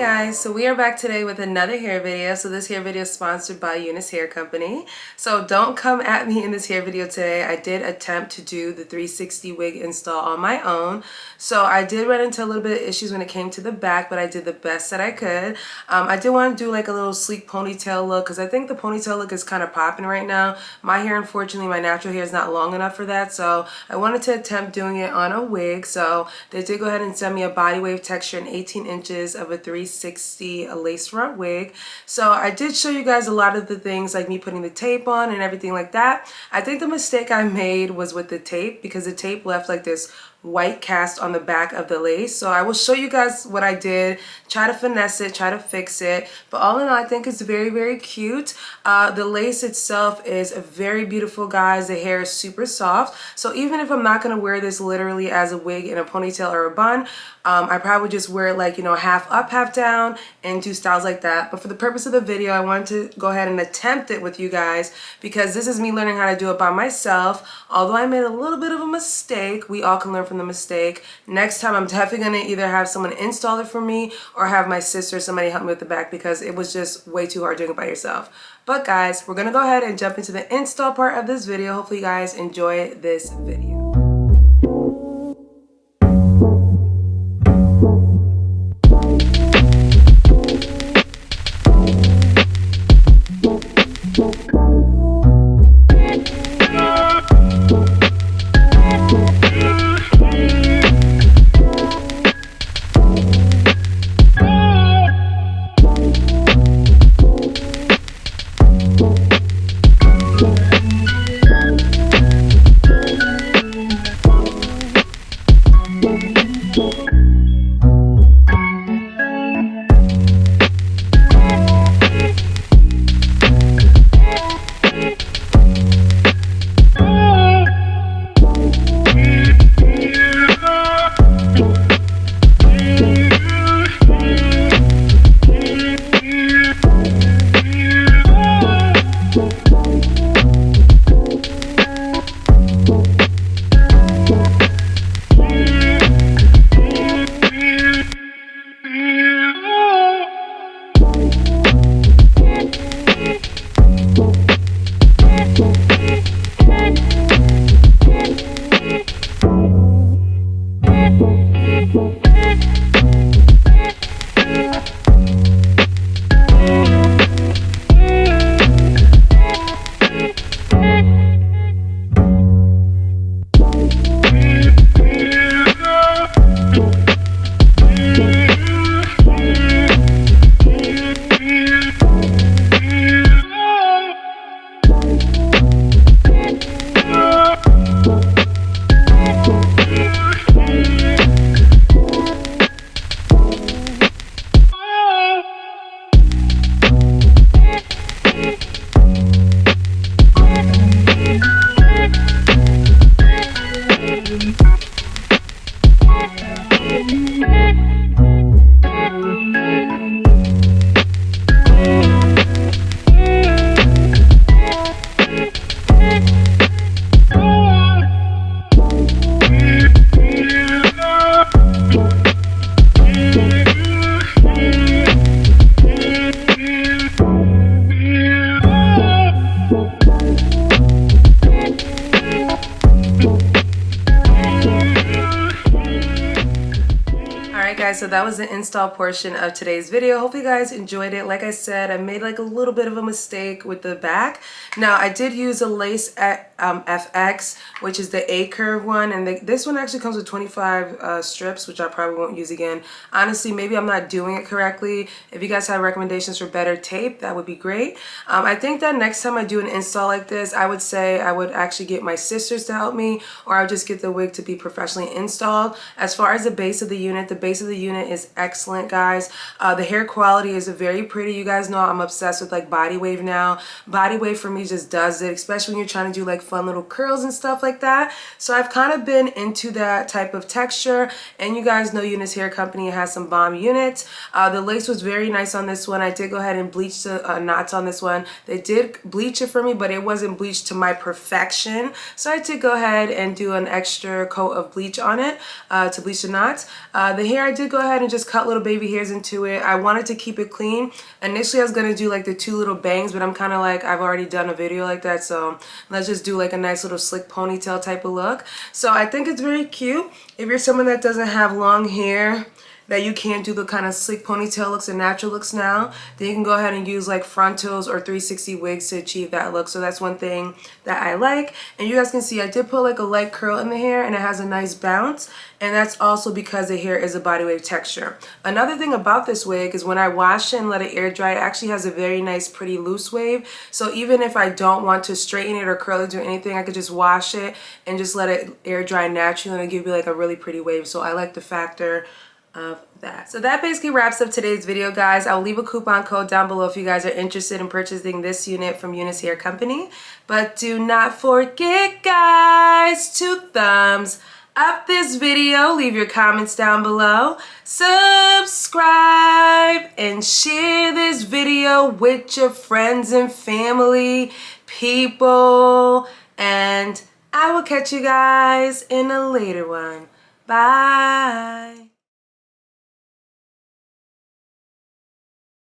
guys, so we are back today with another hair video. So this hair video is sponsored by Unice Hair Company. So don't come at me in this hair video today. I did attempt to do the 360 wig install on my own. So I did run into a little bit of issues when it came to the back, but I did the best that I could. I did want to do like a little sleek ponytail look because I think the ponytail look is kind of popping right now. My hair, unfortunately, my natural hair is not long enough for that. So I wanted to attempt doing it on a wig. So they did go ahead and send me a body wave texture in 18 inches of a 360 lace front wig. So I did show you guys a lot of the things like me putting the tape on and everything like that. I think the mistake I made was with the tape because the tape left like this white cast on the back of the lace. So I will show you guys what I did, try to finesse it, try to fix it. But all in all, I think it's very, very cute. The lace itself is very beautiful, guys. The hair is super soft. So even if I'm not going to wear this literally as a wig in a ponytail or a bun, I probably just wear it like, you know, half up, half down and do styles like that. But for the purpose of the video, I wanted to go ahead and attempt it with you guys because this is me learning how to do it by myself. Although I made a little bit of a mistake, we all can learn from the mistake. Next time, I'm definitely going to either have someone install it for me or have my sister or somebody help me with the back because it was just way too hard doing it by yourself. But guys, we're going to go ahead and jump into the install part of this video. Hopefully you guys enjoy this video. Guys, so that was the install portion of today's video. Hope you guys enjoyed it. Like I said, I made like a little bit of a mistake with the back. Now I did use a Lace FX, which is the A curve one, and this one actually comes with 25 strips, which I probably won't use again. Honestly, maybe I'm not doing it correctly. If you guys have recommendations for better tape, that would be great. I think that next time I do an install like this, I would say I would actually get my sisters to help me, or I would just get the wig to be professionally installed. As far as the base of the unit, the unit is excellent, guys. The hair quality is very pretty. You guys know I'm obsessed with like body wave now. Body wave for me just does it, especially when you're trying to do like fun little curls and stuff like that. So I've kind of been into that type of texture, and you guys know Unice Hair Company has some bomb units. The lace was very nice on this one. I did go ahead and bleach the knots on this one. They did bleach it for me, but it wasn't bleached to my perfection. So I did go ahead and do an extra coat of bleach on it to bleach the knots. The hair, I did go ahead and just cut little baby hairs into it. I wanted to keep it clean. Initially I was going to do like the 2 little bangs, but I'm kind of like, I've already done a video like that, so let's just do like a nice little slick ponytail type of look. So I think it's very cute. If you're someone that doesn't have long hair, that you can't do the kind of slick ponytail looks and natural looks now, then you can go ahead and use like frontals or 360 wigs to achieve that look. So that's one thing that I like. And you guys can see I did put like a light curl in the hair and it has a nice bounce. And that's also because the hair is a body wave texture. Another thing about this wig is when I wash it and let it air dry, it actually has a very nice pretty loose wave. So even if I don't want to straighten it or curl it or anything, I could just wash it and just let it air dry naturally and it'll give you like a really pretty wave. So I like the factor of that. So that basically wraps up today's video, guys. I'll leave a coupon code down below if you guys are interested in purchasing this unit from Unice Hair Company. But do not forget, guys, to thumbs up this video, leave your comments down below, subscribe, and share this video with your friends and family, people, and I will catch you guys in a later one. Bye.